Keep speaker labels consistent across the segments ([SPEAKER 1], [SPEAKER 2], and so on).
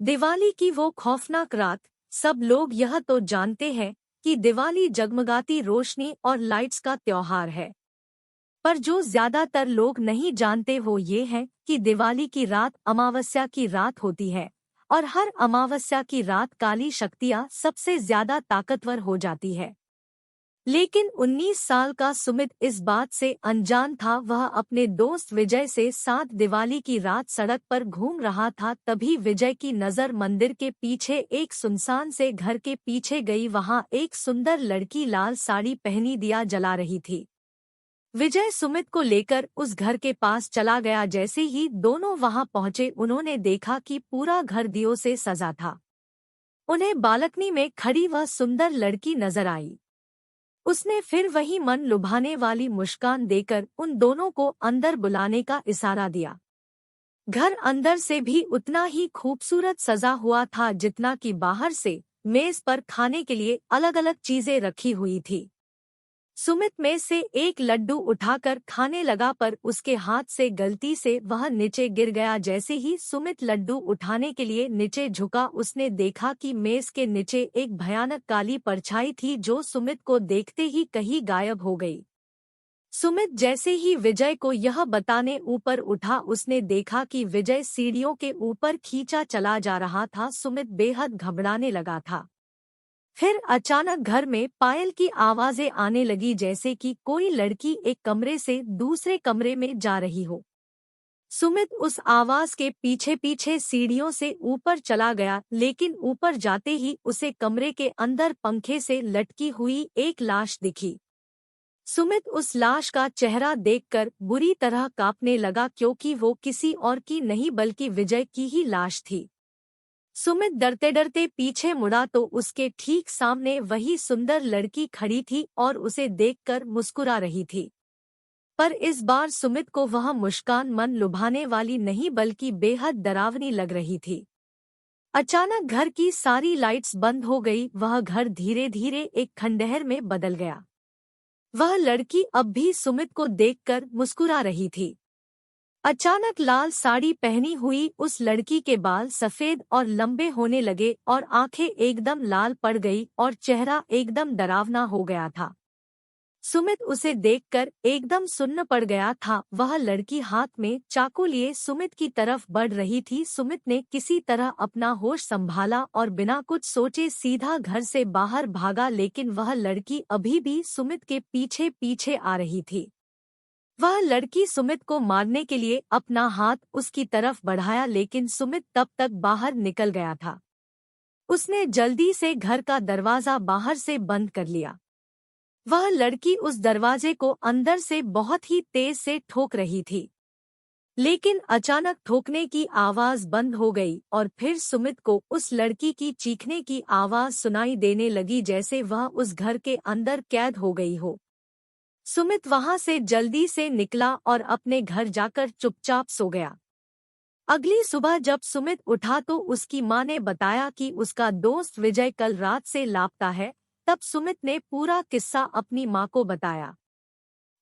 [SPEAKER 1] दिवाली की वो खौफनाक रात। सब लोग यह तो जानते हैं कि दिवाली जगमगाती रोशनी और लाइट्स का त्योहार है, पर जो ज्यादातर लोग नहीं जानते वो ये है कि दिवाली की रात अमावस्या की रात होती है और हर अमावस्या की रात काली शक्तियाँ सबसे ज्यादा ताकतवर हो जाती है। लेकिन 19 साल का सुमित इस बात से अनजान था। वह अपने दोस्त विजय से साथ दिवाली की रात सड़क पर घूम रहा था। तभी विजय की नज़र मंदिर के पीछे एक सुनसान से घर के पीछे गई। वहां एक सुंदर लड़की लाल साड़ी पहनी दिया जला रही थी। विजय सुमित को लेकर उस घर के पास चला गया। जैसे ही दोनों वहां पहुंचे उन्होंने देखा कि पूरा घर दियों से सजा था। उन्हें बालकनी में खड़ी वह सुंदर लड़की नजर आई। उसने फिर वही मन लुभाने वाली मुस्कान देकर उन दोनों को अंदर बुलाने का इशारा दिया। घर अंदर से भी उतना ही खूबसूरत सजा हुआ था जितना कि बाहर से। मेज पर खाने के लिए अलग अलग चीजें रखी हुई थी। सुमित में से एक लड्डू उठाकर खाने लगा, पर उसके हाथ से गलती से वह नीचे गिर गया। जैसे ही सुमित लड्डू उठाने के लिए नीचे झुका, उसने देखा कि मेज के नीचे एक भयानक काली परछाई थी जो सुमित को देखते ही कहीं गायब हो गई। सुमित जैसे ही विजय को यह बताने ऊपर उठा, उसने देखा कि विजय सीढ़ियों के ऊपर खींचा चला जा रहा था। सुमित बेहद घबराने लगा था। फिर अचानक घर में पायल की आवाजें आने लगी, जैसे कि कोई लड़की एक कमरे से दूसरे कमरे में जा रही हो। सुमित उस आवाज के पीछे पीछे सीढ़ियों से ऊपर चला गया, लेकिन ऊपर जाते ही उसे कमरे के अंदर पंखे से लटकी हुई एक लाश दिखी। सुमित उस लाश का चेहरा देखकर बुरी तरह कांपने लगा, क्योंकि वो किसी और की नहीं बल्कि विजय की ही लाश थी। सुमित डरते डरते पीछे मुड़ा तो उसके ठीक सामने वही सुंदर लड़की खड़ी थी और उसे देखकर मुस्कुरा रही थी। पर इस बार सुमित को वह मुस्कान मन लुभाने वाली नहीं बल्कि बेहद डरावनी लग रही थी। अचानक घर की सारी लाइट्स बंद हो गई। वह घर धीरे धीरे एक खंडहर में बदल गया। वह लड़की अब भी सुमित को देखकर मुस्कुरा रही थी। अचानक लाल साड़ी पहनी हुई उस लड़की के बाल सफेद और लंबे होने लगे और आंखें एकदम लाल पड़ गई और चेहरा एकदम डरावना हो गया था। सुमित उसे देखकर एकदम सुन्न पड़ गया था। वह लड़की हाथ में चाकू लिए सुमित की तरफ बढ़ रही थी। सुमित ने किसी तरह अपना होश संभाला और बिना कुछ सोचे सीधा घर से बाहर भागा, लेकिन वह लड़की अभी भी सुमित के पीछे पीछे आ रही थी। वह लड़की सुमित को मारने के लिए अपना हाथ उसकी तरफ बढ़ाया, लेकिन सुमित तब तक बाहर निकल गया था। उसने जल्दी से घर का दरवाजा बाहर से बंद कर लिया। वह लड़की उस दरवाजे को अंदर से बहुत ही तेज से ठोक रही थी, लेकिन अचानक ठोकने की आवाज बंद हो गई और फिर सुमित को उस लड़की की चीखने की आवाज सुनाई देने लगी, जैसे वह उस घर के अंदर कैद हो गई हो। सुमित वहां से जल्दी से निकला और अपने घर जाकर चुपचाप सो गया। अगली सुबह जब सुमित उठा तो उसकी मां ने बताया कि उसका दोस्त विजय कल रात से लापता है। तब सुमित ने पूरा किस्सा अपनी मां को बताया।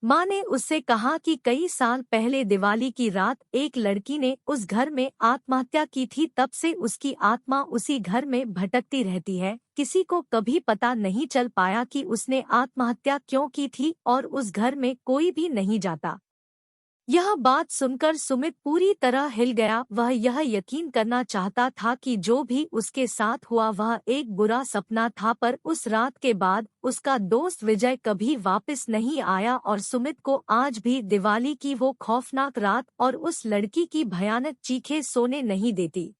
[SPEAKER 1] मां ने उससे कहा कि कई साल पहले दिवाली की रात एक लड़की ने उस घर में आत्महत्या की थी। तब से उसकी आत्मा उसी घर में भटकती रहती है। किसी को कभी पता नहीं चल पाया कि उसने आत्महत्या क्यों की थी और उस घर में कोई भी नहीं जाता। यह बात सुनकर सुमित पूरी तरह हिल गया। वह यह यकीन करना चाहता था कि जो भी उसके साथ हुआ वह एक बुरा सपना था, पर उस रात के बाद उसका दोस्त विजय कभी वापस नहीं आया और सुमित को आज भी दिवाली की वो खौफनाक रात और उस लड़की की भयानक चीखें सोने नहीं देती।